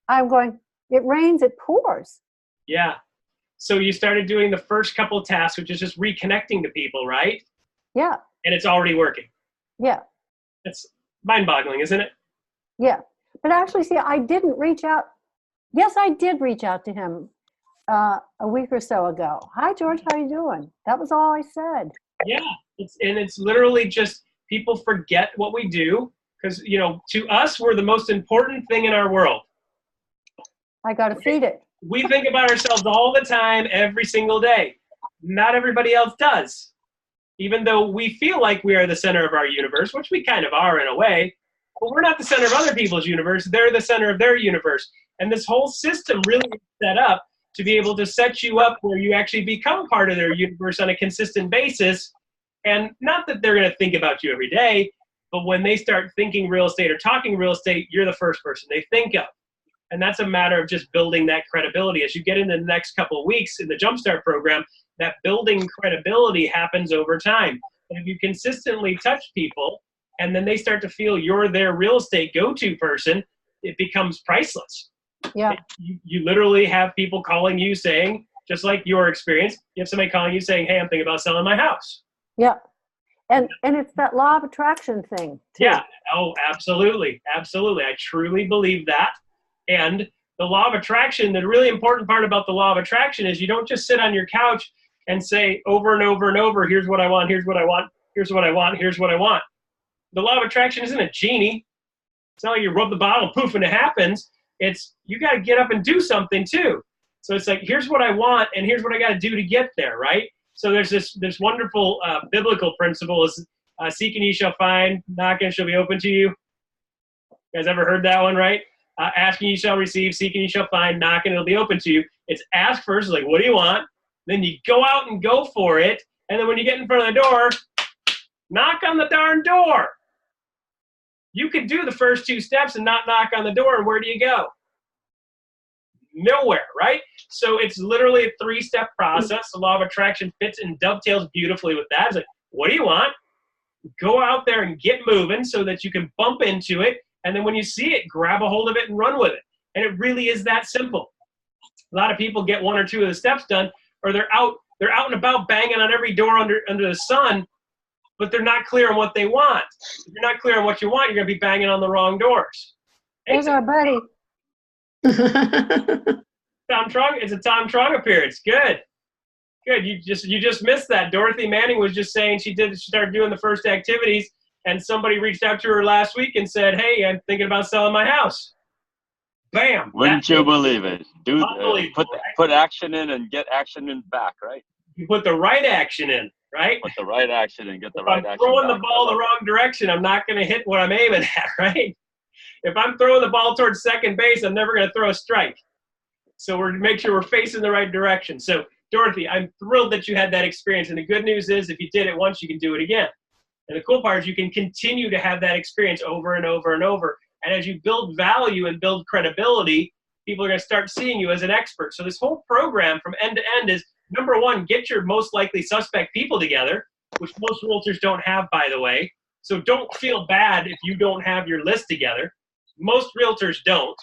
I'm going, it rains, it pours. Yeah. So you started doing the first couple of tasks, which is just reconnecting to people, right? Yeah. And it's already working. Yeah. It's mind-boggling, isn't it? Yeah. But actually, see, I didn't reach out. Yes, I did reach out to him a week or so ago. Hi, George, how you doing? That was all I said. Yeah. It's literally just people forget what we do because, you know, to us, we're the most important thing in our world. I got to feed it. We think about ourselves all the time, every single day. Not everybody else does. Even though we feel like we are the center of our universe, which we kind of are in a way, but we're not the center of other people's universe. They're the center of their universe. And this whole system really is set up to be able to set you up where you actually become part of their universe on a consistent basis. And not that they're going to think about you every day, but when they start thinking real estate or talking real estate, you're the first person they think of. And that's a matter of just building that credibility. As you get into the next couple of weeks in the Jumpstart program, that building credibility happens over time. And if you consistently touch people and then they start to feel you're their real estate go-to person, it becomes priceless. Yeah. You literally have people calling you saying, just like your experience, you have somebody calling you saying, hey, I'm thinking about selling my house. Yeah. And it's that law of attraction thing, too. Yeah. Oh, absolutely. Absolutely. I truly believe that. And the law of attraction, the really important part about the law of attraction is you don't just sit on your couch and say over and over and over, here's what I want, here's what I want, here's what I want, here's what I want. The law of attraction isn't a genie. It's not like you rub the bottle, poof, and it happens. It's you got to get up and do something too. So it's like, here's what I want, and here's what I got to do to get there, right? So there's this wonderful biblical principle is seek and ye shall find, knock and it shall be open to you. You guys ever heard that one, right? Ask and you shall receive, seek and you shall find, knock and it'll be open to you. It's ask first, like, what do you want? Then you go out and go for it. And then when you get in front of the door, knock on the darn door. You could do the first two steps and not knock on the door, and where do you go? Nowhere, right? So it's literally a three-step process. The law of attraction fits and dovetails beautifully with that. It's like, what do you want? Go out there and get moving so that you can bump into it. And then when you see it, grab a hold of it and run with it. And it really is that simple. A lot of people get one or two of the steps done, or they're out and about banging on every door under the sun, but they're not clear on what they want. If you're not clear on what you want, you're going to be banging on the wrong doors. There's our buddy. Tom Trong, it's a Tom Trong appearance. Good. You just missed that. Dorothy Manning was just saying she started doing the first activities, and somebody reached out to her last week and said, hey, I'm thinking about selling my house. Bam. Wouldn't you believe it? Put Right? action in and get action in back, right? You put the right action in, right? Put the right action and get the If right I'm action throwing the back. ball the wrong direction, I'm not going to hit what I'm aiming at, right? If I'm throwing the ball towards second base, I'm never going to throw a strike. So we're to make sure we're facing the right direction. So, Dorothy, I'm thrilled that you had that experience. And the good news is if you did it once, you can do it again. And the cool part is you can continue to have that experience over and over and over. And as you build value and build credibility, people are going to start seeing you as an expert. So this whole program from end to end is, number one, get your most likely suspect people together, which most realtors don't have, by the way. So don't feel bad if you don't have your list together. Most realtors don't.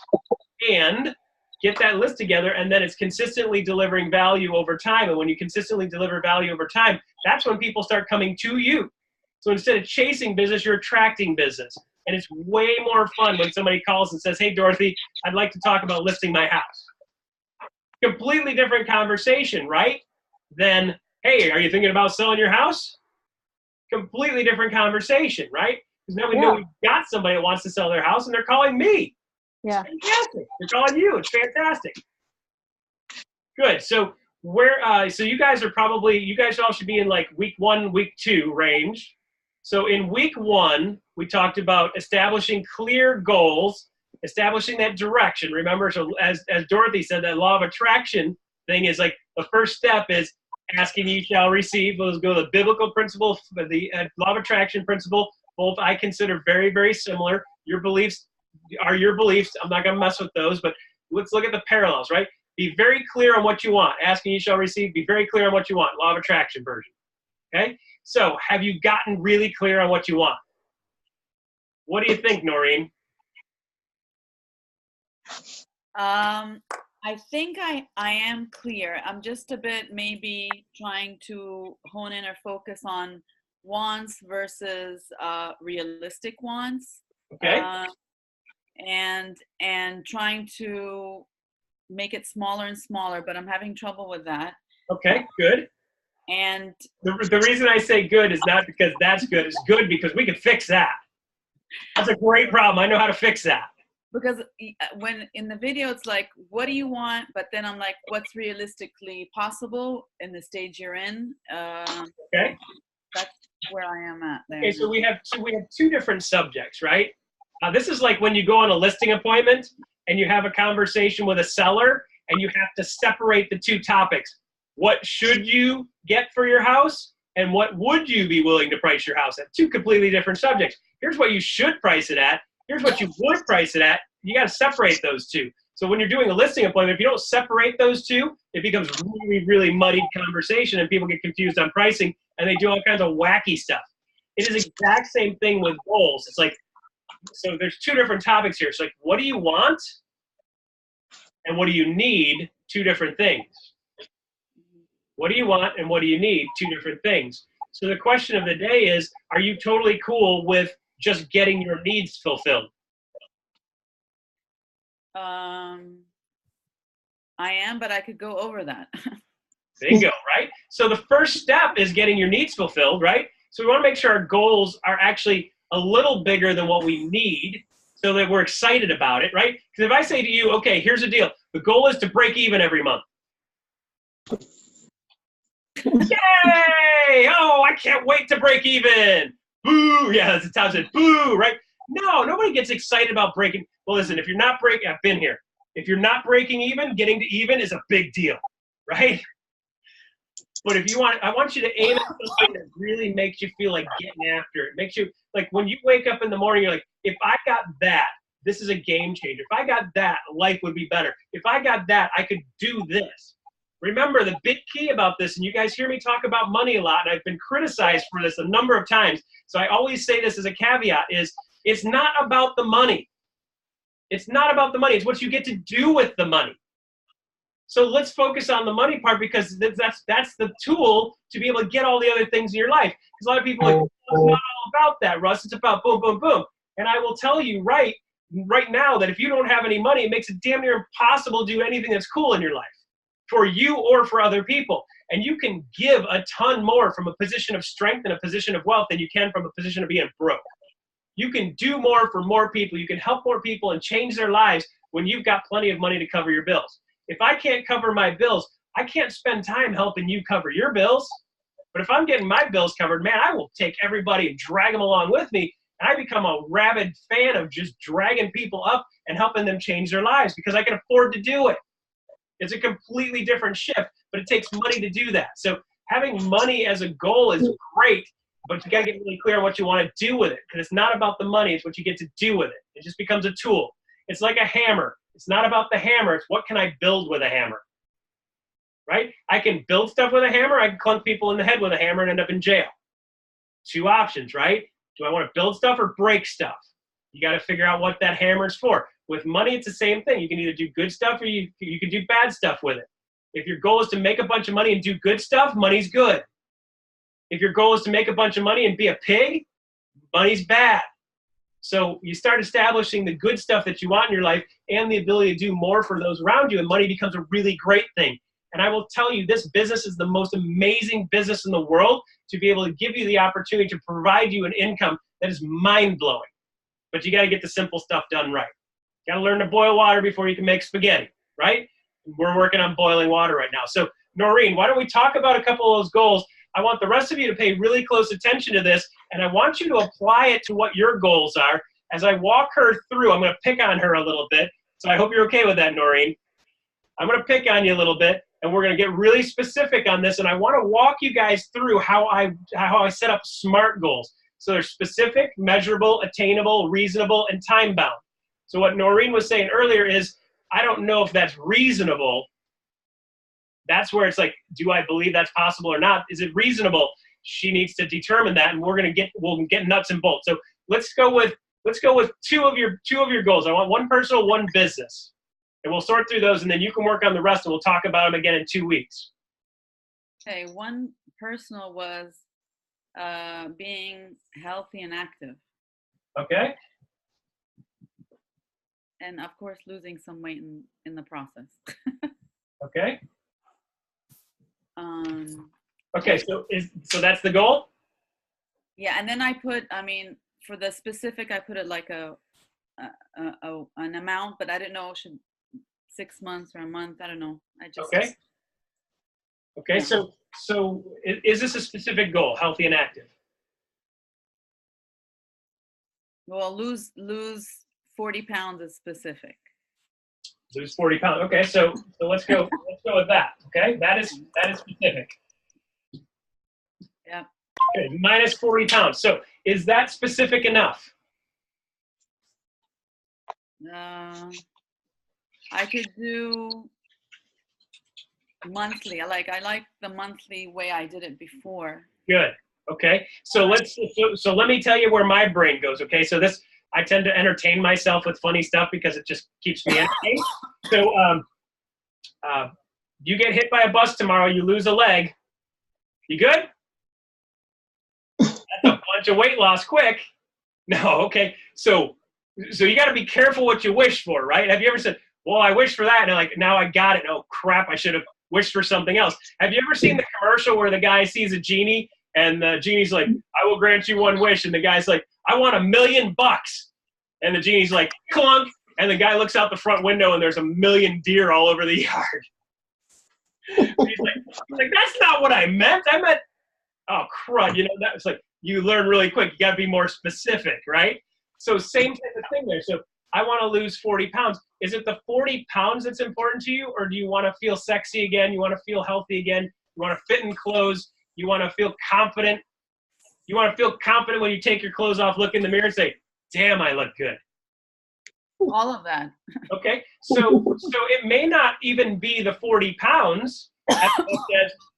And get that list together, and then it's consistently delivering value over time. And when you consistently deliver value over time, that's when people start coming to you. So instead of chasing business, you're attracting business. And it's way more fun when somebody calls and says, hey, Dorothy, I'd like to talk about listing my house. Completely different conversation, right? Than, hey, are you thinking about selling your house? Completely different conversation, right? Because now we know we've got somebody that wants to sell their house, and they're calling me. Yeah. It's fantastic. They're calling you. It's fantastic. Good. So so you guys all should be in like week 1, week 2 range. So in week 1, we talked about establishing clear goals, establishing that direction. Remember, so as Dorothy said, that law of attraction thing is like the first step is asking you shall receive. Let's go to the biblical principle, the law of attraction principle. Both I consider very, very similar. Your beliefs are your beliefs. I'm not going to mess with those, but let's look at the parallels, right? Be very clear on what you want. Asking you shall receive. Be very clear on what you want. Law of attraction version. Okay? So have you gotten really clear on what you want? What do you think, Noreen? I think I am clear. I'm just a bit maybe trying to hone in or focus on wants versus realistic wants. Okay. And trying to make it smaller and smaller, but I'm having trouble with that. Okay, good. And The reason I say good is not because that's good. It's good because we can fix that. That's a great problem. I know how to fix that. Because when in the video, it's like, what do you want? But then I'm like, what's realistically possible in the stage you're in? Okay. That's where I am at there. Okay, so we have two different subjects, right? This is like when you go on a listing appointment and you have a conversation with a seller and you have to separate the two topics. What should you get for your house and what would you be willing to price your house at? Two completely different subjects. Here's what you should price it at. Here's what you would price it at. You got to separate those two. So when you're doing a listing appointment, if you don't separate those two, it becomes really, really muddied conversation and people get confused on pricing and they do all kinds of wacky stuff. It is the exact same thing with goals. It's like, so there's two different topics here. It's like, what do you want and what do you need? Two different things. What do you want and what do you need? Two different things. So the question of the day is, are you totally cool with just getting your needs fulfilled? I am, but I could go over that. Bingo, right? So the first step is getting your needs fulfilled, right? So we want to make sure our goals are actually a little bigger than what we need so that we're excited about it, right? Because if I say to you, okay, here's the deal. The goal is to break even every month. Yay! Oh, I can't wait to break even. Boo! Yeah, that's the Tom said, boo, right? No, nobody gets excited about breaking. Well, listen, if you're not breaking, I've been here. If you're not breaking even, getting to even is a big deal, right? But if you want, I want you to aim at something that really makes you feel like getting after it. Makes you, like when you wake up in the morning, you're like, if I got that, this is a game changer. If I got that, life would be better. If I got that, I could do this. Remember, the big key about this, and you guys hear me talk about money a lot, and I've been criticized for this a number of times, so I always say this as a caveat, is it's not about the money. It's not about the money. It's what you get to do with the money. So let's focus on the money part because that's the tool to be able to get all the other things in your life. Because a lot of people are like, it's not all about that, Russ. It's about boom, boom, boom. And I will tell you right now that if you don't have any money, it makes it damn near impossible to do anything that's cool in your life for you or for other people. And you can give a ton more from a position of strength and a position of wealth than you can from a position of being broke. You can do more for more people. You can help more people and change their lives when you've got plenty of money to cover your bills. If I can't cover my bills, I can't spend time helping you cover your bills. But if I'm getting my bills covered, man, I will take everybody and drag them along with me. And I become a rabid fan of just dragging people up and helping them change their lives because I can afford to do it. It's a completely different shift, but it takes money to do that. So having money as a goal is great, but you got to get really clear on what you want to do with it because it's not about the money. It's what you get to do with it. It just becomes a tool. It's like a hammer. It's not about the hammer. It's what can I build with a hammer, right? I can build stuff with a hammer. I can clunk people in the head with a hammer and end up in jail. Two options, right? Do I want to build stuff or break stuff? You got to figure out what that hammer is for. With money, it's the same thing. You can either do good stuff or you can do bad stuff with it. If your goal is to make a bunch of money and do good stuff, money's good. If your goal is to make a bunch of money and be a pig, money's bad. So you start establishing the good stuff that you want in your life and the ability to do more for those around you, and money becomes a really great thing. And I will tell you, this business is the most amazing business in the world to be able to give you the opportunity to provide you an income that is mind-blowing. But you got to get the simple stuff done right. You got to learn to boil water before you can make spaghetti, right? We're working on boiling water right now. So Noreen, why don't we talk about a couple of those goals? I want the rest of you to pay really close attention to this, and I want you to apply it to what your goals are. As I walk her through, I'm going to pick on her a little bit, so I hope you're okay with that, Noreen. I'm going to pick on you a little bit, and we're going to get really specific on this, and I want to walk you guys through how I set up SMART goals. So they're specific, measurable, attainable, reasonable, and time-bound. So what Noreen was saying earlier is, I don't know if that's reasonable. That's where it's like, do I believe that's possible or not? Is it reasonable? She needs to determine that, and we'll get nuts and bolts. So let's go with two of your goals. I want one personal, one business. And we'll sort through those, and then you can work on the rest, and we'll talk about them again in 2 weeks. Okay, one personal was being healthy and active. Okay? And of course, losing some weight in the process. Okay? Um, Okay, so that's the goal? yeah, and then I put, I mean, for the specific, I put it like an amount, but I didn't know, should 6 months or a month, I don't know. I just. Okay. Okay, Yeah. so is this a specific goal, healthy and active? Well, lose 40 pounds is specific. Lose 40 pounds. Okay, so let's go with that. Okay, that is specific. Yeah. Okay, minus 40 pounds. So is that specific enough? I could do monthly. I like the monthly way I did it before. Good. Okay. So let me tell you where my brain goes. Okay. So I tend to entertain myself with funny stuff because it just keeps me entertained. So you get hit by a bus tomorrow, you lose a leg. You good? That's a bunch of weight loss quick. No. Okay. So you got to be careful what you wish for, right? Have you ever said, well, I wish for that, and like, now I got it. Oh crap, I should have wished for something else. Have you ever seen the commercial where the guy sees a genie and the genie's like, I will grant you one wish, and the guy's like, I want $1 million, and the genie's like, clunk, and the guy looks out the front window and there's 1 million deer all over the yard. he's like, that's not what I meant. I meant, oh crud, that's like, you learn really quick. You got to be more specific, right? So same type of thing there. So I want to lose 40 pounds. Is it the 40 pounds that's important to you, or do you want to feel sexy again? You want to feel healthy again? You want to fit in clothes? You want to feel confident? You want to feel confident when you take your clothes off, look in the mirror and say, damn, I look good. All of that. Okay, so it may not even be the 40 pounds.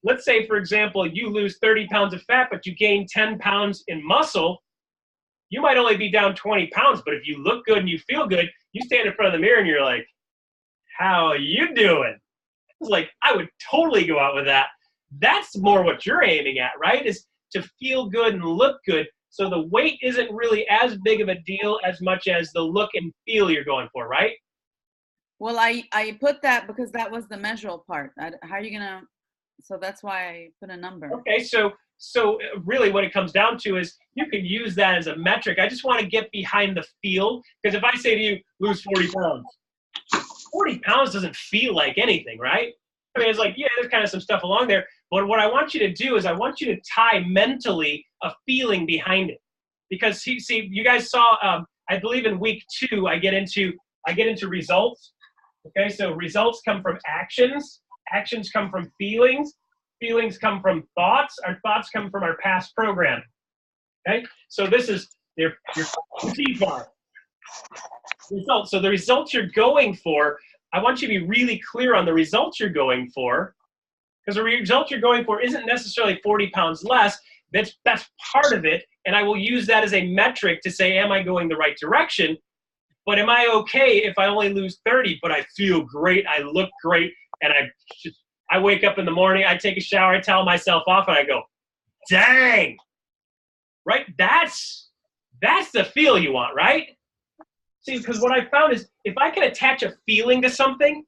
Let's say, for example, you lose 30 pounds of fat, but you gain 10 pounds in muscle. You might only be down 20 pounds, but if you look good and you feel good, you stand in front of the mirror and you're like, how are you doing? It's like, I would totally go out with that. That's more what you're aiming at, right? Is to feel good and look good. So the weight isn't really as big of a deal as much as the look and feel you're going for, right? Well, I put that because that was the measurable part. How are you going to, so that's why I put a number. Okay, so really what it comes down to is you can use that as a metric. I just want to get behind the feel, because if I say to you, lose 40 pounds, 40 pounds doesn't feel like anything, right? I mean, it's like, yeah, there's kind of some stuff along there, but what I want you to do is I want you to tie mentally a feeling behind it. Because see, you guys saw, I believe in week 2, I get into results. Okay, so results come from actions. Actions come from feelings. Feelings come from thoughts. Our thoughts come from our past program. Okay, so this is your bar. Results. So the results you're going for, I want you to be really clear on the results you're going for, because the result you're going for isn't necessarily 40 pounds less. That's part of it, and I will use that as a metric to say, am I going the right direction? But am I okay if I only lose 30, but I feel great, I look great, and I wake up in the morning, I take a shower, I towel myself off, and I go, dang, right? That's the feel you want, right? See, because what I found is if I can attach a feeling to something,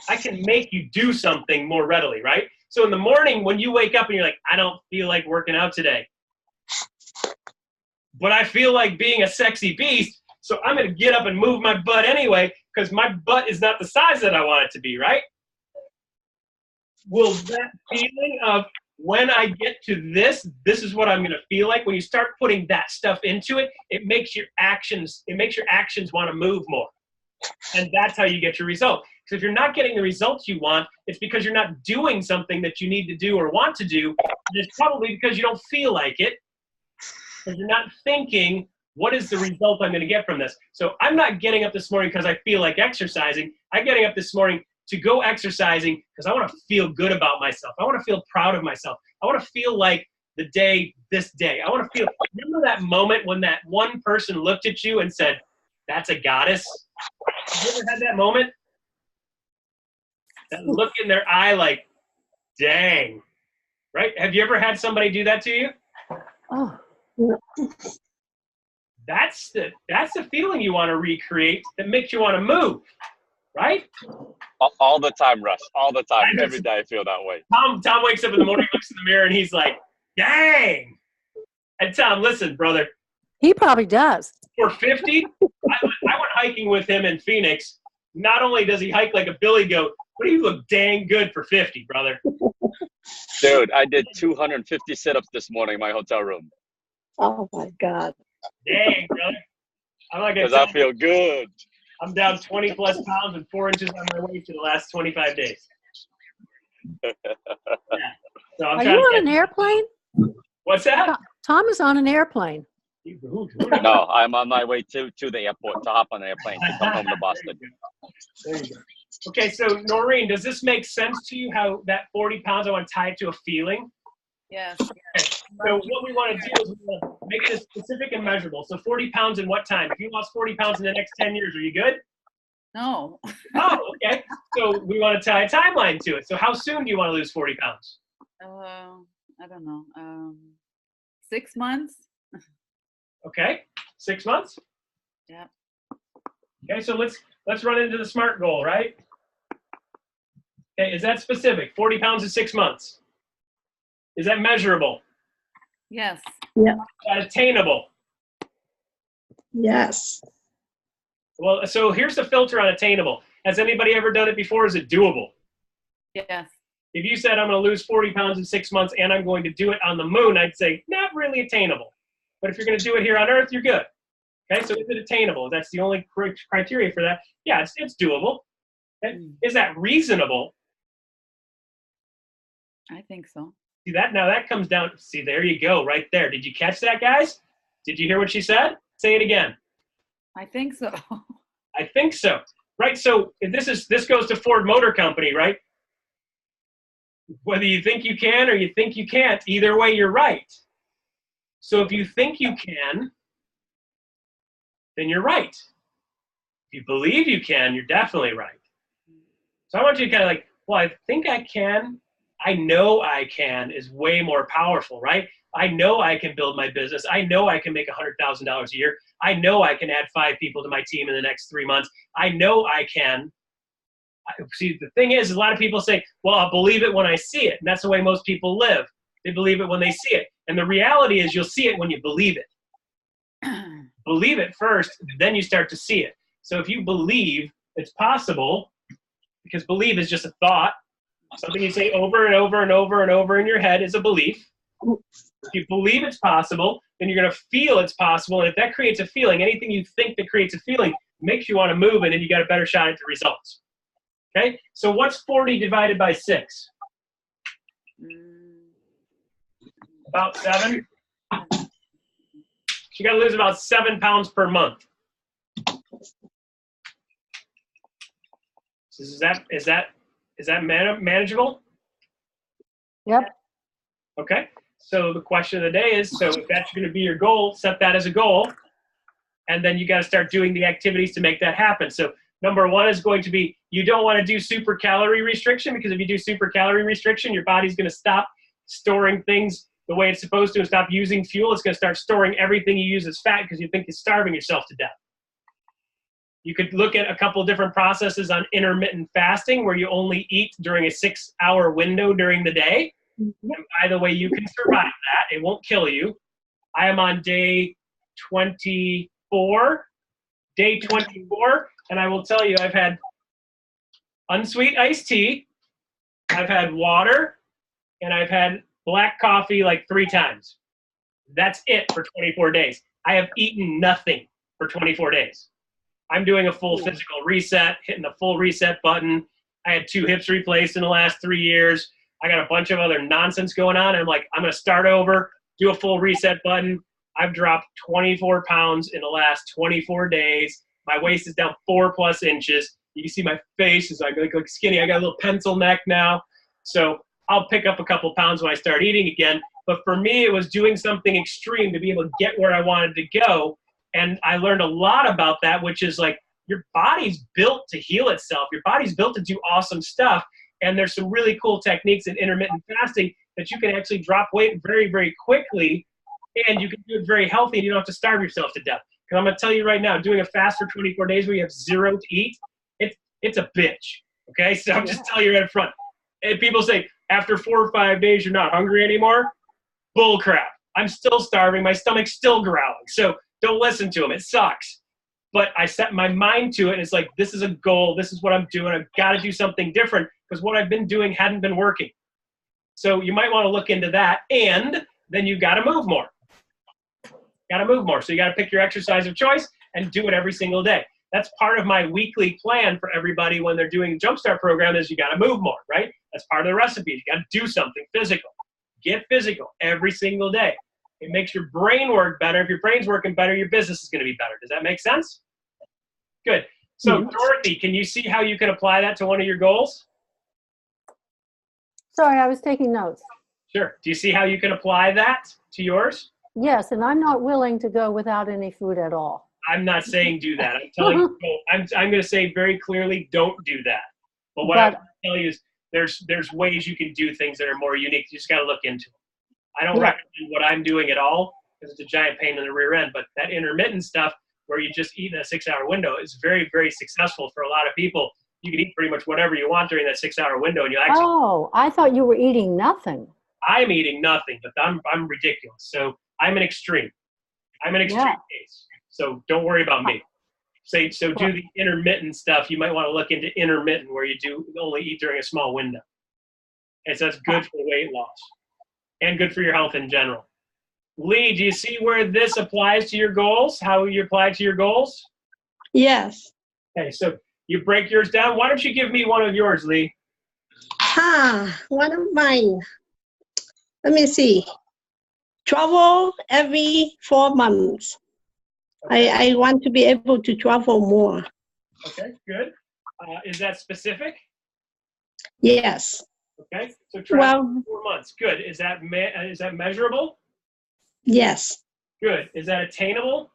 I can make you do something more readily, right? So in the morning when you wake up and you're like, I don't feel like working out today, but I feel like being a sexy beast, so I'm going to get up and move my butt anyway because my butt is not the size that I want it to be, right? Will that feeling of when I get to this is what I'm going to feel like, when you start putting that stuff into it, it makes your actions want to move more. And that's how you get your result. Because if you're not getting the results you want, it's because you're not doing something that you need to do or want to do. And it's probably because you don't feel like it. Because you're not thinking, what is the result I'm going to get from this? So I'm not getting up this morning because I feel like exercising. I'm getting up this morning to go exercising because I want to feel good about myself. I want to feel proud of myself. I want to feel like this day. I want to feel, remember that moment when that one person looked at you and said, that's a goddess? Have you ever had that moment? That look in their eye like, dang, right? Have you ever had somebody do that to you? Oh, That's the feeling you want to recreate that makes you want to move, right? All the time, Russ. All the time. Every day I feel that way. Tom wakes up in the morning, looks in the mirror, and he's like, dang. And Tom, listen, brother. he probably does. For 50, I went hiking with him in Phoenix. Not only does he hike like a billy goat, but he looked dang good for 50, brother. Dude, I did 250 sit-ups this morning in my hotel room. Oh my God. Dang, brother. I'm not gonna Because I feel good. I'm down 20 plus pounds and 4 inches on my waist for the last 25 days. Yeah. So I'm Are you trying to on an airplane? What's that? Tom is on an airplane. No, I'm on my way to the airport to hop on an airplane to come home to Boston. There you go. Okay, so Noreen, does this make sense to you how that 40 pounds, I want to tie it to a feeling? Yes. Okay. So what we want to do is we want to make this specific and measurable. So 40 pounds in what time? If you lost 40 pounds in the next 10 years, are you good? No. Oh, okay. So we want to tie a timeline to it. So how soon do you want to lose 40 pounds? I don't know. 6 months. Okay, 6 months? Yeah. Okay, so let's run into the SMART goal, right? Okay, is that specific? 40 pounds in 6 months. Is that measurable? Yes. Yeah. Is that attainable? Yes. Well, so here's the filter on attainable. Has anybody ever done it before? Is it doable? Yes. If you said I'm going to lose 40 pounds in 6 months and I'm going to do it on the moon, I'd say not really attainable. But if you're going to do it here on Earth, you're good. Okay, so is it attainable? That's the only criteria for that. Yeah, it's doable. Okay? Is that reasonable? I think so. See that? Now that comes down. See, there you go, right there. Did you catch that, guys? Did you hear what she said? Say it again. I think so. I think so. Right. So this goes to Ford Motor Company, right? Whether you think you can or you think you can't, either way, you're right. So if you think you can, then you're right. If you believe you can, you're definitely right. So I want you to kind of like, well, I think I can. I know I can is way more powerful, right? I know I can build my business. I know I can make $100,000 a year. I know I can add 5 people to my team in the next 3 months. I know I can. See, the thing is, a lot of people say, well, I'll believe it when I see it. And that's the way most people live. They believe it when they see it. And the reality is you'll see it when you believe it. Believe it first, then you start to see it. So if you believe it's possible, because believe is just a thought, something you say over and over and over and over in your head is a belief. If you believe it's possible, then you're going to feel it's possible. And if that creates a feeling, anything you think that creates a feeling makes you want to move, and then you got a better shot at the results. Okay? So what's 40 divided by 6? About 7. You got to lose about 7 pounds per month. Is that manageable? Yep. Okay. So the question of the day is, so if that's going to be your goal, set that as a goal, and then you got to start doing the activities to make that happen. So number 1 is going to be, you don't want to do super calorie restriction, because if you do super calorie restriction, your body's going to stop storing things the way it's supposed to and stop using fuel. It's going to start storing everything you use as fat because you think you're starving yourself to death. You could look at a couple of different processes on intermittent fasting, where you only eat during a 6-hour window during the day. And by the way, you can survive that. It won't kill you. I am on day 24. Day 24, and I will tell you, I've had unsweet iced tea, I've had water, and I've had black coffee like 3 times. That's it for 24 days. I have eaten nothing for 24 days. I'm doing a full physical reset, hitting the full reset button. I had 2 hips replaced in the last 3 years. I got a bunch of other nonsense going on. I'm like, I'm going to start over, do a full reset button. I've dropped 24 pounds in the last 24 days. My waist is down 4+ inches. You can see my face is like skinny. I got a little pencil neck now. So I'll pick up a couple pounds when I start eating again. But for me, it was doing something extreme to be able to get where I wanted to go. And I learned a lot about that, which is like, your body's built to heal itself. Your body's built to do awesome stuff. And there's some really cool techniques in intermittent fasting that you can actually drop weight very, very quickly, and you can do it very healthy, and you don't have to starve yourself to death. Because I'm going to tell you right now, doing a fast for 24 days where you have zero to eat, it's a bitch. Okay, so I'm just telling you right up front. And people say, after 4 or 5 days, you're not hungry anymore. Bull crap. I'm still starving. My stomach's still growling. So don't listen to them. It sucks. But I set my mind to it, and it's like, this is a goal. This is what I'm doing. I've got to do something different because what I've been doing hadn't been working. So you might want to look into that, and then you got to move more. Got to move more. So you got to pick your exercise of choice and do it every single day. That's part of my weekly plan for everybody when they're doing the Jumpstart program is you got to move more, right? That's part of the recipe. You got to do something physical. Get physical every single day. It makes your brain work better. If your brain's working better, your business is going to be better. Does that make sense? Good. So Dorothy, can you see how you can apply that to one of your goals? Sorry, I was taking notes. Sure. Do you see how you can apply that to yours? Yes, and I'm not willing to go without any food at all. I'm not saying do that. I'm telling you, I'm going to say very clearly, don't do that. But what I'm going to tell you is there's ways you can do things that are more unique. You just got to look into them. I don't recommend what I'm doing at all because it's a giant pain in the rear end. But that intermittent stuff where you just eat in a 6-hour window is very, very successful for a lot of people. You can eat pretty much whatever you want during that 6-hour window, and you actually. Oh, I thought you were eating nothing. I'm eating nothing, but I'm ridiculous. So I'm an extreme. I'm an extreme case. So don't worry about me. So do the intermittent stuff. You might want to look into intermittent where you do only eat during a small window. And so that's good for weight loss and good for your health in general. Lee, do you see where this applies to your goals? How you apply to your goals? Yes. Okay, so you break yours down. Why don't you give me one of yours, Lee? One of mine. Let me see. Travel every 4 months. Okay. I want to be able to travel more. Okay, good. Is that specific? Yes. Okay, so travel 4 months. Good. Is that measurable? Yes. Good. Is that attainable?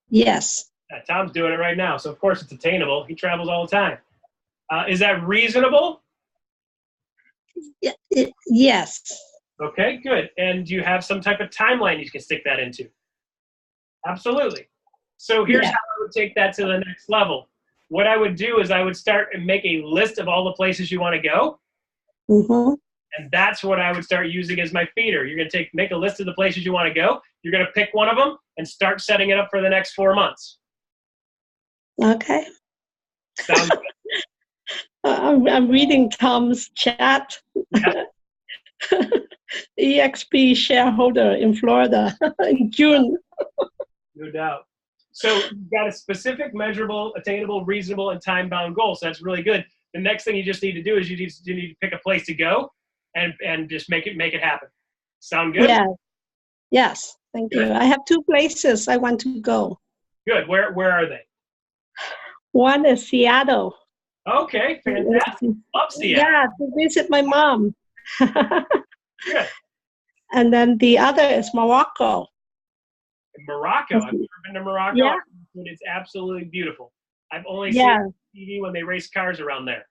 Yes. Tom's doing it right now, so of course it's attainable. He travels all the time. Is that reasonable? Yes. Okay, good. And do you have some type of timeline you can stick that into? Absolutely. So here's how I would take that to the next level. What I would do is I would start and make a list of all the places you want to go. Mm-hmm. And that's what I would start using as my feeder. You're going to make a list of the places you want to go. You're going to pick one of them and start setting it up for the next 4 months. Okay. Sounds good. I'm reading Tom's chat. Yeah. eXp shareholder in Florida in June. No doubt. So you've got a specific, measurable, attainable, reasonable, and time-bound goal. So that's really good. The next thing you just need to do is you need to pick a place to go and just make it happen. Sound good? Yeah. Yes. Thank you. I have 2 places I want to go. Good. Where are they? One is Seattle. Okay, fantastic. Love Seattle. Yeah, to visit my mom. Good. And then the other is Morocco. Morocco. I've never been to Morocco. Yeah. It's absolutely beautiful. I've only seen it on TV when they race cars around there.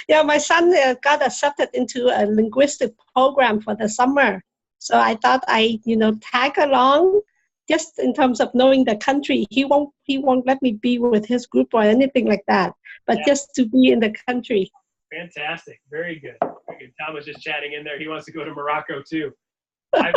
Yeah, my son got accepted into a linguistic program for the summer. So I thought I, tag along just in terms of knowing the country. He won't let me be with his group or anything like that, but just to be in the country. Fantastic. Very good. Very good. Tom was just chatting in there. He wants to go to Morocco too. I've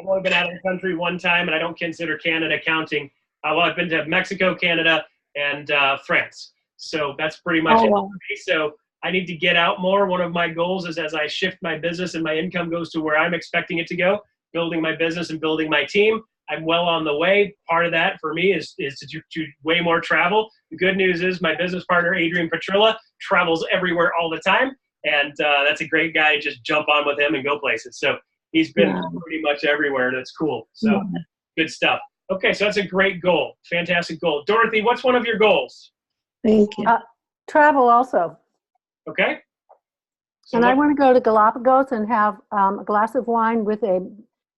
only been out of the country one time, and I don't consider Canada counting. Well, I've been to Mexico, Canada, and France. So that's pretty much it for me. So I need to get out more. One of my goals is as I shift my business and my income goes to where I'm expecting it to go, building my business and building my team. I'm well on the way. Part of that for me is to do way more travel. The good news is my business partner, Adrian Petrilla, travels everywhere all the time. And that's a great guy to just jump on with him and go places. So he's been pretty much everywhere. That's cool. So good stuff. Okay, so that's a great goal. Fantastic goal. Dorothy, what's one of your goals? Thank you. Travel also. Okay. So and I want to go to Galapagos and have a glass of wine with a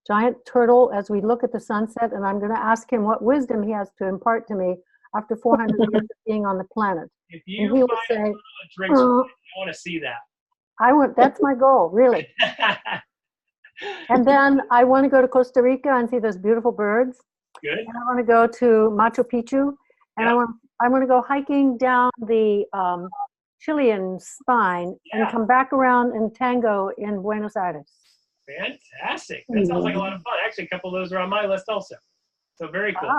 giant turtle as we look at the sunset. And I'm going to ask him what wisdom he has to impart to me after 400 years of being on the planet. If And you he will find say, a drinks, "Oh, I want to see that. that's my goal, really. And then I want to go to Costa Rica and see those beautiful birds. Good. And I want to go to Machu Picchu, and Yeah. I want to go hiking down the Chilean spine Yeah. and come back around in Tango in Buenos Aires. Fantastic. That sounds like a lot of fun. Actually, a couple of those are on my list also. So very cool.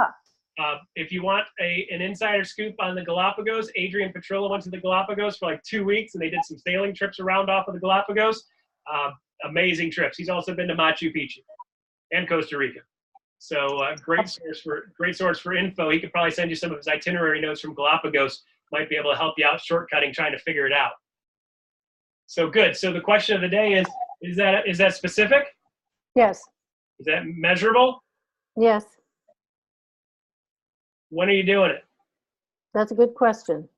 If you want an insider scoop on the Galapagos, Adrian Petrillo went to the Galapagos for like 2 weeks, and they did some sailing trips around off of the Galapagos. Amazing trips. He's also been to Machu Picchu and Costa Rica. So great source for info. He could probably send you some of his itinerary notes from Galapagos. Might be able to help you out shortcutting, trying to figure it out. So good. So the question of the day is that specific? Yes. Is that measurable? Yes. When are you doing it? That's a good question.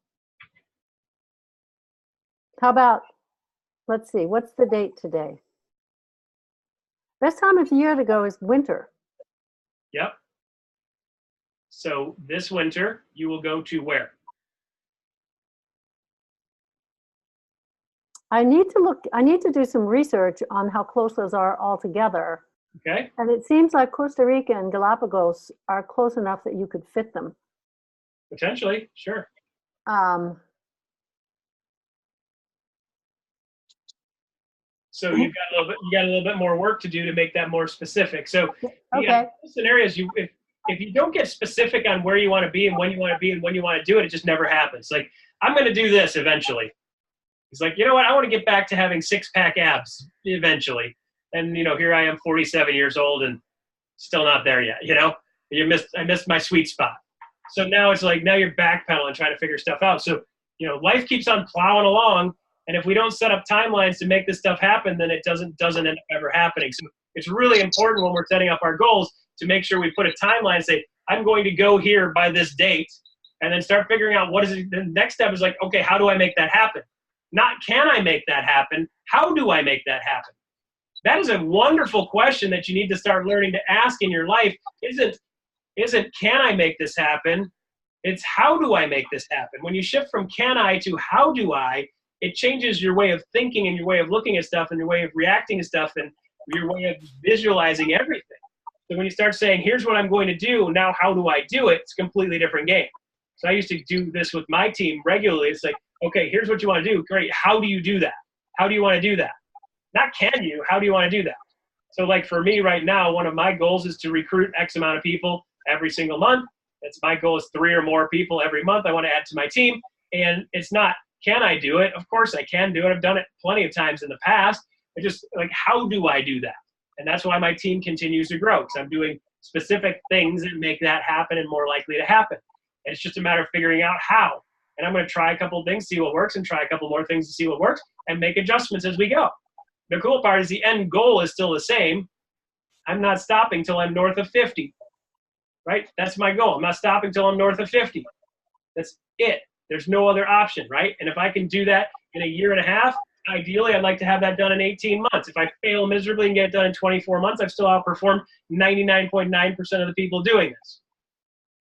How about, let's see, what's the date today? Best time of year to go is winter. Yep. So this winter, you will go to where? I need to do some research on how close those are all together. Okay. And it seems like Costa Rica and Galapagos are close enough that you could fit them. Potentially, sure. So you got a little bit more work to do to make that more specific. So okay. Scenarios, if you don't get specific on where you want to be and when you want to be and when you want to do it, it just never happens. Like, I'm going to do this eventually. He's like, you know what? I want to get back to having 6-pack abs eventually. And, here I am 47 years old and still not there yet, I missed my sweet spot. So now it's like, now you're backpedaling, trying to figure stuff out. So, life keeps on plowing along. And if we don't set up timelines to make this stuff happen, then it doesn't end up ever happening. So it's really important when we're setting up our goals to make sure we put a timeline and say, I'm going to go here by this date, and then start figuring out what is it. The next step is like, okay, how do I make that happen? Not can I make that happen? How do I make that happen? That is a wonderful question that you need to start learning to ask in your life. Isn't can I make this happen? It's how do I make this happen? When you shift from can I to how do I, it changes your way of thinking and your way of looking at stuff and your way of reacting to stuff and your way of visualizing everything. So when you start saying, here's what I'm going to do, now how do I do it? It's a completely different game. So I used to do this with my team regularly. It's like, okay, here's what you want to do. Great. How do you do that? How do you want to do that? Not can you, how do you want to do that? So like for me right now, one of my goals is to recruit X amount of people every single month. My goal is 3 or more people every month I want to add to my team. And it's not, can I do it? Of course I can do it. I've done it plenty of times in the past. It's just like, how do I do that? And that's why my team continues to grow, because I'm doing specific things that make that happen and more likely to happen. And it's just a matter of figuring out how. And I'm going to try a couple of things, see what works, and try a couple more things to see what works, and make adjustments as we go. The cool part is the end goal is still the same. I'm not stopping till I'm north of 50, right? That's my goal. I'm not stopping till I'm north of 50. That's it. There's no other option, right? And if I can do that in a year and a half, ideally, I'd like to have that done in 18 months. If I fail miserably and get it done in 24 months, I've still outperformed 99.9% of the people doing this.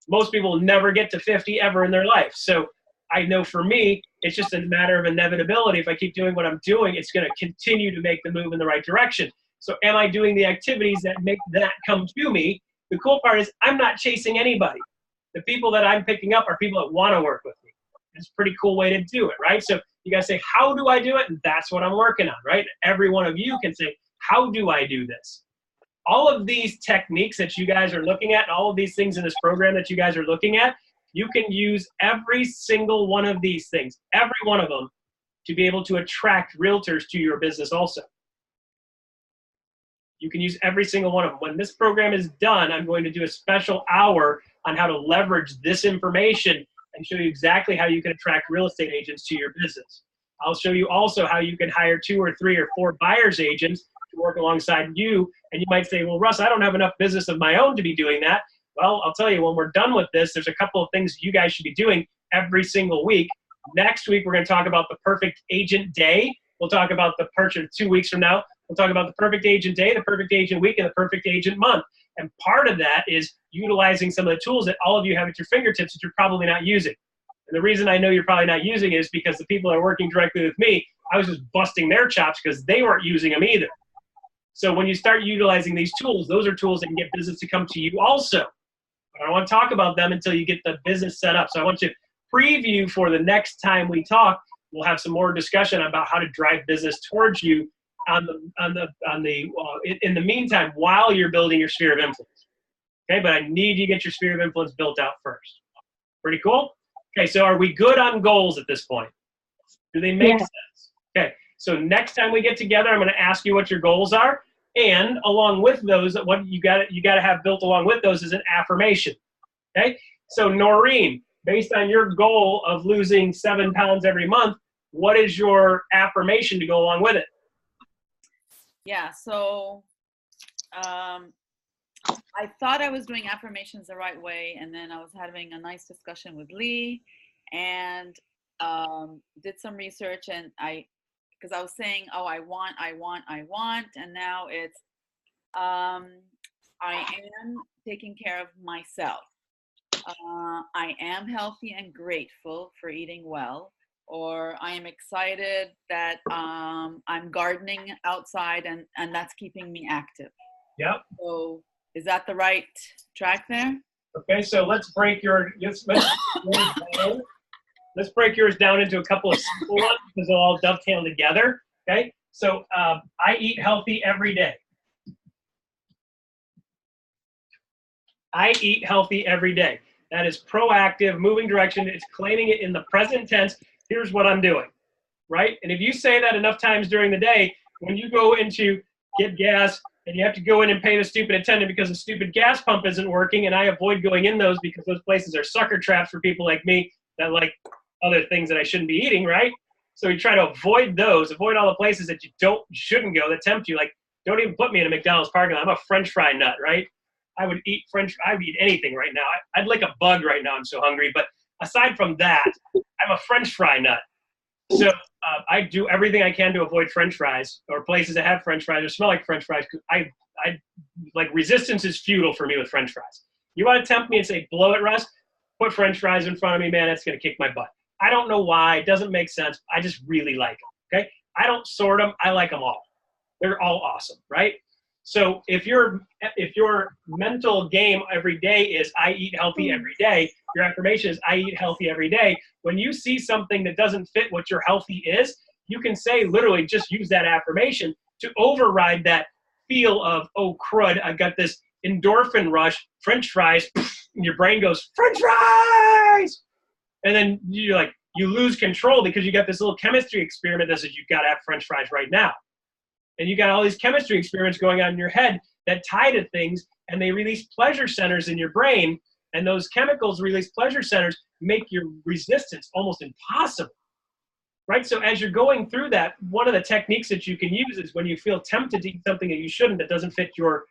Most people will never get to 50 ever in their life. So I know for me, it's just a matter of inevitability. If I keep doing what I'm doing, it's going to continue to make the move in the right direction. So am I doing the activities that make that come to me? The cool part is I'm not chasing anybody. The people that I'm picking up are people that want to work with me. It's a pretty cool way to do it, right? So you got to say, how do I do it? And that's what I'm working on, right? Every one of you can say, how do I do this? All of these techniques that you guys are looking at, and all of these things in this program that you guys are looking at, you can use every single one of these things, every one of them, to be able to attract realtors to your business also. You can use every single one of them. When this program is done, I'm going to do a special hour on how to leverage this information and show you exactly how you can attract real estate agents to your business. I'll show you also how you can hire 2 or 3 or 4 buyer's agents to work alongside you. And you might say, well, Russ, I don't have enough business of my own to be doing that. Well, I'll tell you, when we're done with this, there's a couple of things you guys should be doing every single week. Next week, we're going to talk about the perfect agent day. We'll talk about the purchase 2 weeks from now. We'll talk about the perfect agent day, the perfect agent week, and the perfect agent month. And part of that is utilizing some of the tools that all of you have at your fingertips that you're probably not using. And the reason I know you're probably not using it is because the people that are working directly with me, I was just busting their chops because they weren't using them either. So when you start utilizing these tools, those are tools that can get business to come to you also. But I don't want to talk about them until you get the business set up. So I want you to preview for the next time we talk. We'll have some more discussion about how to drive business towards you in the meantime while you're building your sphere of influence. Okay, but I need you to get your sphere of influence built out first. Pretty cool? Okay, so are we good on goals at this point? Do they make sense? Okay, so next time we get together, I'm going to ask you what your goals are, and along with those, what you got to have built along with those is an affirmation. Okay, so Noreen, based on your goal of losing 7 pounds every month, what is your affirmation to go along with it? Yeah, so I thought I was doing affirmations the right way, and then I was having a nice discussion with Lee, and did some research, and because I was saying, oh, I want, and now it's I am taking care of myself. I am healthy and grateful for eating well, or I am excited that I'm gardening outside and that's keeping me active. Yep. So is that the right track there? Okay, so let's break let's break yours down into a couple of simple ones because they'll all dovetail together. Okay, so I eat healthy every day. I eat healthy every day. That is proactive, moving direction. It's claiming it in the present tense. Here's what I'm doing, right? And if you say that enough times during the day, when you go into get gas and you have to go in and pay the stupid attendant because the stupid gas pump isn't working, and I avoid going in those because those places are sucker traps for people like me that like other things that I shouldn't be eating, right? So you try to avoid those, avoid all the places that you shouldn't go that tempt you. Like, don't even put me in a McDonald's parking lot. I'm a French fry nut, right? I would eat anything right now. I'd like a bug right now. I'm so hungry. But aside from that, I'm a French fry nut. So I do everything I can to avoid French fries or places that have French fries or smell like French fries. Because I like resistance is futile for me with French fries. You want to tempt me and say, blow it, Russ? Put French fries in front of me, man. That's going to kick my butt. I don't know why. It doesn't make sense. I just really like them. Okay. I don't sort them. I like them all. They're all awesome, right? So if your mental game every day is I eat healthy every day, your affirmation is I eat healthy every day. When you see something that doesn't fit what your healthy is, you can say literally just use that affirmation to override that feel of, oh crud, I've got this endorphin rush, French fries, and your brain goes, French fries! And then you lose control because you got this little chemistry experiment that says you've got to have French fries right now. And you got all these chemistry experiments going on in your head that tie to things, and they release pleasure centers in your brain, and those chemicals release pleasure centers make your resistance almost impossible, right? So as you're going through that, one of the techniques that you can use is when you feel tempted to eat something that you shouldn't, that doesn't fit your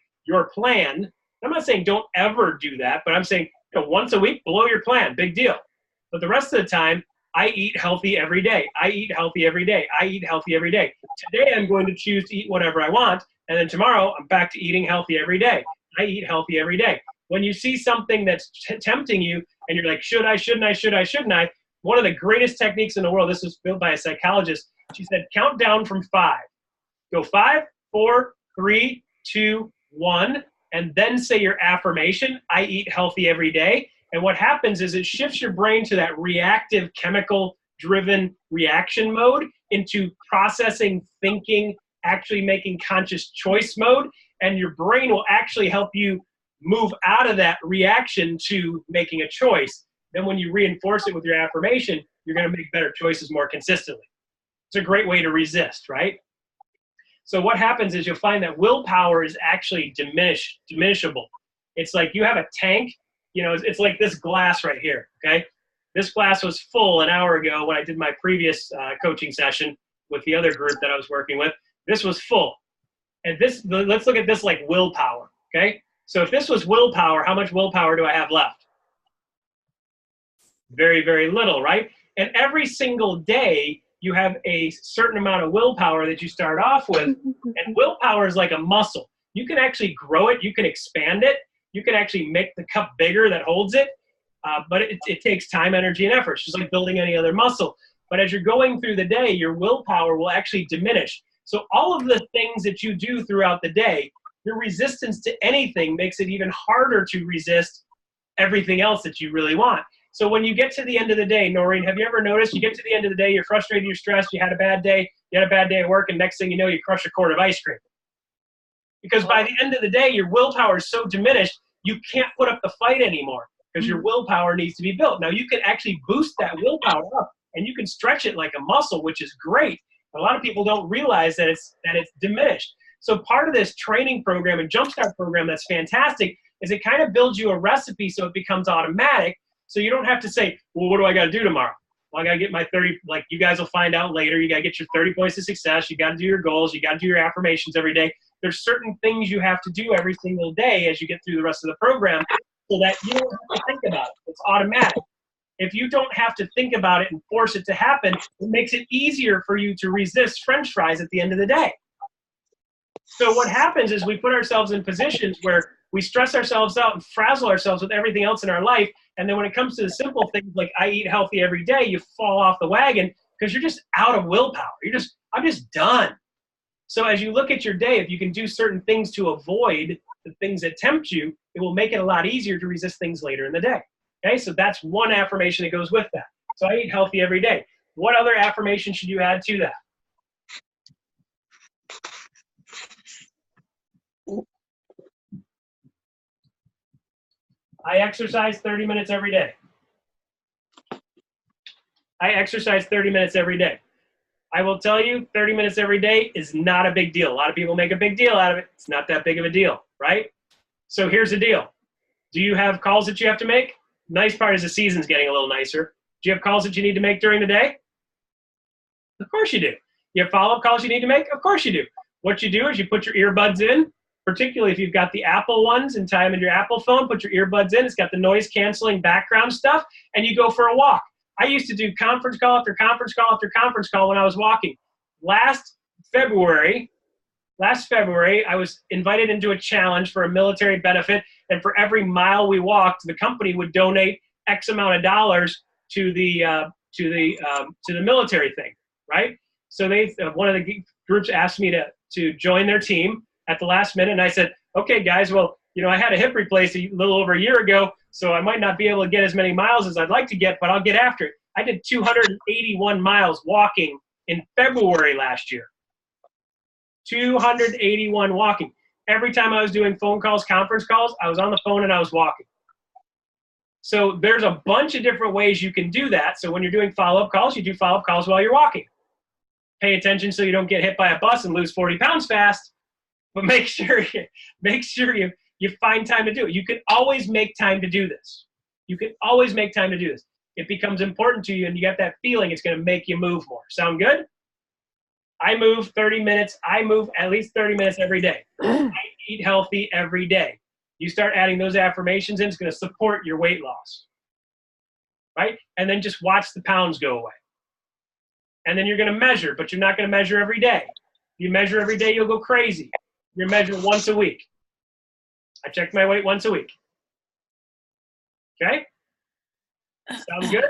plan. I'm not saying don't ever do that, but I'm saying once a week, blow your plan, big deal. But the rest of the time, I eat healthy every day. I eat healthy every day. I eat healthy every day. Today, I'm going to choose to eat whatever I want. And then tomorrow, I'm back to eating healthy every day. I eat healthy every day. When you see something that's tempting you and you're like, should I? One of the greatest techniques in the world, this was built by a psychologist. She said, count down from 5. Go 5, 4, 3, 2, 1. And then say your affirmation, I eat healthy every day. And what happens is it shifts your brain to that reactive, chemical-driven reaction mode into processing, thinking, actually making conscious choice mode. And your brain will actually help you move out of that reaction to making a choice. Then when you reinforce it with your affirmation, you're going to make better choices more consistently. It's a great way to resist, right? So what happens is you'll find that willpower is actually diminishable. It's like you have a tank. It's like this glass right here, okay? This glass was full an hour ago when I did my previous coaching session with the other group that I was working with. This was full. And let's look at this like willpower, okay? So if this was willpower, how much willpower do I have left? Very, very little, right? And every single day, you have a certain amount of willpower that you start off with. And willpower is like a muscle. You can actually grow it. You can expand it. You can actually make the cup bigger that holds it, but it takes time, energy, and effort. It's just like building any other muscle. But as you're going through the day, your willpower will actually diminish. So all of the things that you do throughout the day, your resistance to anything makes it even harder to resist everything else that you really want. So when you get to the end of the day, Noreen, have you ever noticed you get to the end of the day, you're frustrated, you're stressed, you had a bad day, at work, and next thing you know, you crush a quart of ice cream. Because by the end of the day, your willpower is so diminished, you can't put up the fight anymore because your willpower needs to be built. Now, you can actually boost that willpower up, and you can stretch it like a muscle, which is great. A lot of people don't realize that it's diminished. So part of this training program and Jumpstart program that's fantastic is it kind of builds you a recipe so it becomes automatic. So you don't have to say, well, what do I got to do tomorrow? Well, I got to get my 30, like you guys will find out later. You got to get your 30 points of success. You got to do your goals. You got to do your affirmations every day. There's certain things you have to do every single day as you get through the rest of the program so that you don't have to think about it. It's automatic. If you don't have to think about it and force it to happen, it makes it easier for you to resist French fries at the end of the day. So what happens is we put ourselves in positions where we stress ourselves out and frazzle ourselves with everything else in our life. And then when it comes to the simple things like I eat healthy every day, you fall off the wagon because you're just out of willpower. I'm just done. So as you look at your day, if you can do certain things to avoid the things that tempt you, it will make it a lot easier to resist things later in the day. Okay, so that's one affirmation that goes with that. So I eat healthy every day. What other affirmation should you add to that? I exercise 30 minutes every day. I exercise 30 minutes every day. I will tell you, 30 minutes every day is not a big deal. A lot of people make a big deal out of it. It's not that big of a deal, right? So here's the deal. Do you have calls that you have to make? Nice part is the season's getting a little nicer. Do you have calls that you need to make during the day? Of course you do. You have follow-up calls you need to make? Of course you do. What you do is you put your earbuds in, particularly if you've got the Apple ones and tie them in your Apple phone, put your earbuds in. It's got the noise canceling background stuff, and you go for a walk. I used to do conference call after conference call after conference call when I was walking. Last February, I was invited into a challenge for a military benefit, and for every mile we walked, the company would donate X amount of dollars to the military thing, right? So one of the groups asked me to join their team at the last minute, and I said, okay, guys, well, I had a hip replacement a little over a year ago, so I might not be able to get as many miles as I'd like to get, but I'll get after it. I did 281 miles walking in February last year. 281 walking. Every time I was doing phone calls, conference calls, I was on the phone and I was walking. So there's a bunch of different ways you can do that. So when you're doing follow-up calls, you do follow-up calls while you're walking. Pay attention so you don't get hit by a bus and lose 40 pounds fast, but make sure you find time to do it. You can always make time to do this. You can always make time to do this. It becomes important to you and you get that feeling it's going to make you move more. Sound good? I move 30 minutes. I move at least 30 minutes every day. I eat healthy every day. You start adding those affirmations in, it's going to support your weight loss, right? And then just watch the pounds go away. And then you're going to measure, but you're not going to measure every day. If you measure every day, you'll go crazy. You're measuring once a week. I check my weight once a week. Okay? Sounds good?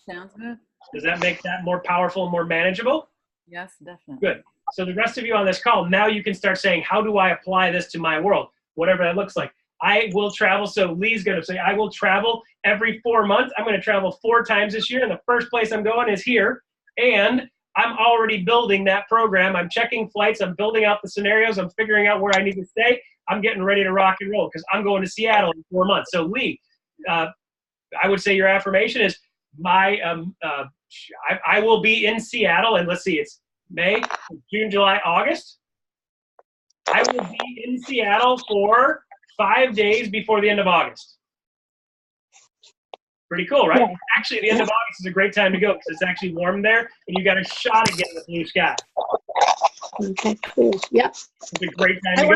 Sounds good. Does that make that more powerful and more manageable? Yes, definitely. Good. So the rest of you on this call, now you can start saying, how do I apply this to my world? Whatever that looks like. I will travel. So Lee's going to say, I will travel every 4 months. I'm going to travel 4 times this year. And the first place I'm going is here. And I'm already building that program. I'm checking flights. I'm building out the scenarios. I'm figuring out where I need to stay. I'm getting ready to rock and roll because I'm going to Seattle in 4 months. So Lee, I would say your affirmation is I will be in Seattle, and let's see, it's May, June, July, August. I will be in Seattle for 5 days before the end of August. Pretty cool, right? Yeah. Actually, the end of August is a great time to go because it's actually warm there, and you got a shot at getting the blue sky. Okay, cool. Yeah. It's a great time to go.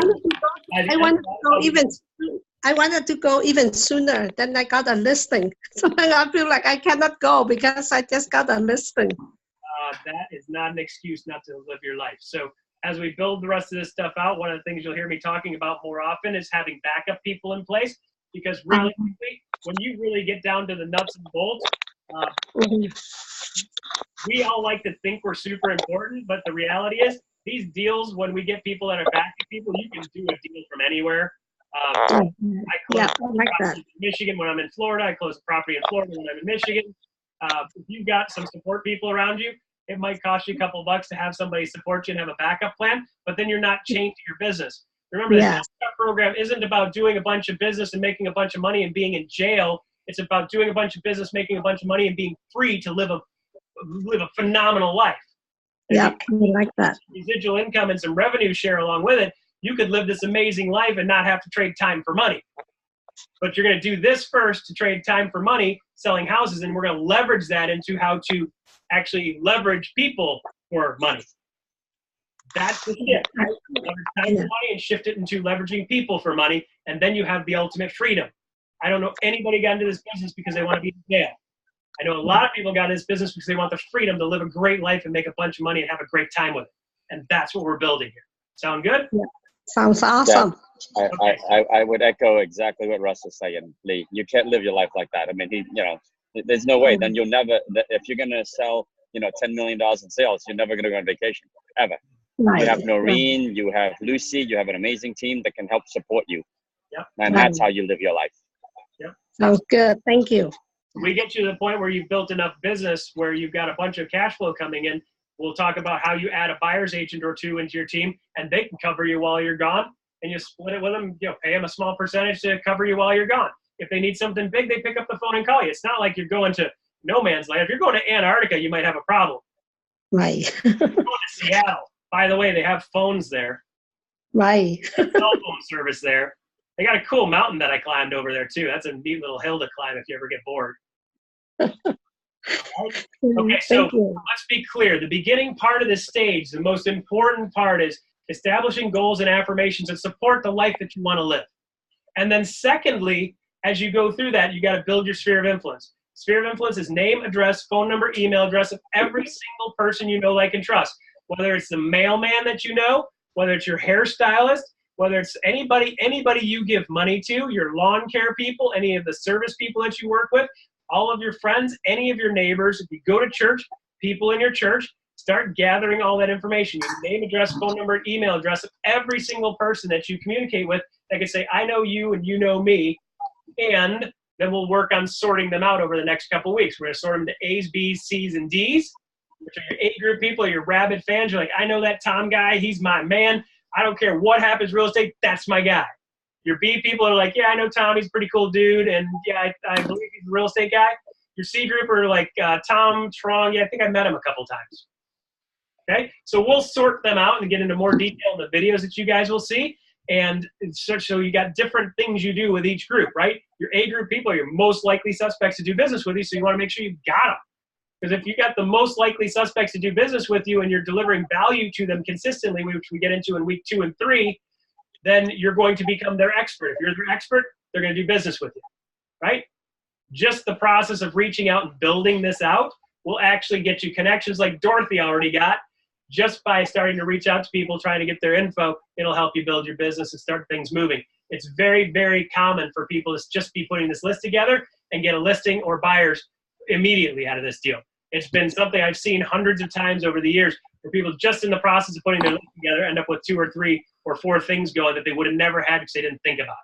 I wanted to go even sooner. Then I got a listing. So I feel like I cannot go because I just got a listing. That is not an excuse not to live your life. So as we build the rest of this stuff out, one of the things you'll hear me talking about more often is having backup people in place. because realistically, when you really get down to the nuts and bolts, we all like to think we're super important, but the reality is these deals, when we get people that are backing people, you can do a deal from anywhere. I close in Michigan when I'm in Florida. I close a property in Florida when I'm in Michigan. If you've got some support people around you, it might cost you a couple bucks to have somebody support you and have a backup plan, but then you're not changing your business. Remember, the Jumpstart program isn't about doing a bunch of business and making a bunch of money and being in jail. It's about doing a bunch of business, making a bunch of money, and being free to live a phenomenal life. Yeah, I like that. Residual income and some revenue share along with it, you could live this amazing life and not have to trade time for money. But you're going to do this first to trade time for money, selling houses, and we're going to leverage that into how to actually leverage people for money. That's the shift. Leverage time for money and shift it into leveraging people for money, and then you have the ultimate freedom. I don't know anybody got into this business because they want to be in jail. I know a lot of people got into this business because they want the freedom to live a great life and make a bunch of money and have a great time with it. And that's what we're building here. Sound good? Yeah. Sounds awesome. Yeah. I would echo exactly what Russ is saying, Lee. You can't live your life like that. I mean, there's no way. Then you'll never, if you're going to sell, $10 million in sales, you're never going to go on vacation, ever. Right. You have Noreen, you have Lucy, you have an amazing team that can help support you. Yep. And that's how you live your life. Yep. Sounds good. Thank you. We get you to the point where you've built enough business where you've got a bunch of cash flow coming in. We'll talk about how you add a buyer's agent or two into your team, and they can cover you while you're gone, and you split it with them, pay them a small percentage to cover you while you're gone. If they need something big, they pick up the phone and call you. It's not like you're going to no man's land. If you're going to Antarctica, you might have a problem. Right. You're going to Seattle. By the way, they have phones there. Right. Cell phone service there. They got a cool mountain that I climbed over there too. That's a neat little hill to climb if you ever get bored. Okay, so let's be clear. The beginning part of this stage, the most important part is establishing goals and affirmations that support the life that you want to live. And then secondly, as you go through that, you got to build your sphere of influence. Sphere of influence is name, address, phone number, email address of every single person you know, like, and trust. Whether it's the mailman that you know, whether it's your hairstylist, whether it's anybody you give money to, your lawn care people, any of the service people that you work with, all of your friends, any of your neighbors. If you go to church, people in your church, start gathering all that information. Your name, address, phone number, email address of every single person that you communicate with that can say, I know you and you know me. And then we'll work on sorting them out over the next couple of weeks. We're going to sort them to A's, B's, C's, and D's, which are your A group people, your rabid fans. You're like, I know that Tom guy. He's my man. I don't care what happens real estate. That's my guy. Your B people are like, yeah, I know Tom. He's a pretty cool dude. And yeah, I believe he's a real estate guy. Your C group are like Tom Trong. Yeah, I think I met him a couple times. Okay, so we'll sort them out and get into more detail in the videos that you guys will see. And so you got different things you do with each group, right? Your A group people are your most likely suspects to do business with you, so you want to make sure you got them. Because if you got the most likely suspects to do business with you and you're delivering value to them consistently, which we get into in week 2 and 3, then you're going to become their expert. If you're their expert, they're going to do business with you, right? Just the process of reaching out and building this out will actually get you connections like Dorothy already got. Just by starting to reach out to people, trying to get their info, it'll help you build your business and start things moving. It's very, very common for people to just be putting this list together and get a listing or buyers immediately out of this deal. It's been something I've seen hundreds of times over the years where people just in the process of putting their list together end up with 2 or 3 or 4 things going that they would have never had because they didn't think about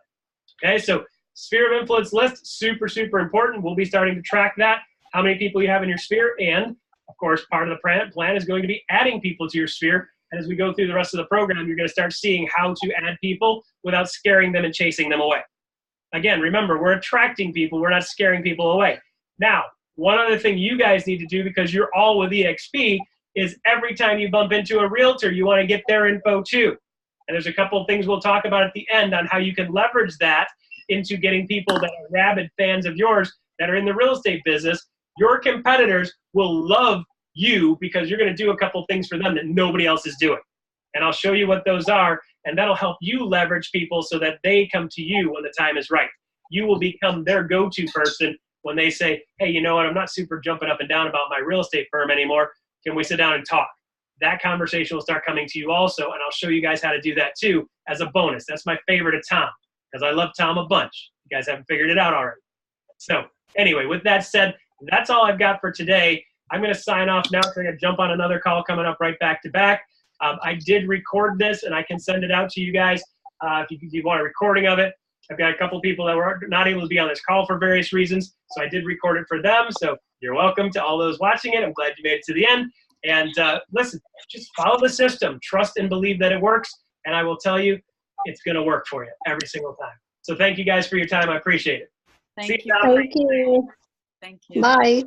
it. Okay, so sphere of influence list, super, super important. We'll be starting to track that, how many people you have in your sphere, and of course, part of the plan is going to be adding people to your sphere. And as we go through the rest of the program, you're going to start seeing how to add people without scaring them and chasing them away. Again, remember, we're attracting people. We're not scaring people away. Now, one other thing you guys need to do, because you're all with eXp, is every time you bump into a realtor, you want to get their info too. And there's a couple of things we'll talk about at the end on how you can leverage that into getting people that are rabid fans of yours that are in the real estate business. Your competitors will love you because you're going to do a couple things for them that nobody else is doing. And I'll show you what those are, and that'll help you leverage people so that they come to you when the time is right. You will become their go-to person when they say, hey, you know what, I'm not super jumping up and down about my real estate firm anymore. Can we sit down and talk? That conversation will start coming to you also, and I'll show you guys how to do that too as a bonus. That's my favorite of Tom, because I love Tom a bunch. You guys haven't figured it out already. So anyway, with that said, that's all I've got for today. I'm going to sign off now because I'm going to jump on another call coming up right back to back. I did record this, and I can send it out to you guys if you want a recording of it. I've got a couple people that were not able to be on this call for various reasons, so I did record it for them. So you're welcome to all those watching it. I'm glad you made it to the end. And listen, just follow the system. Trust and believe that it works, and I will tell you, it's going to work for you every single time. So thank you guys for your time. I appreciate it. Thank you. Thank you. Thank you. Bye.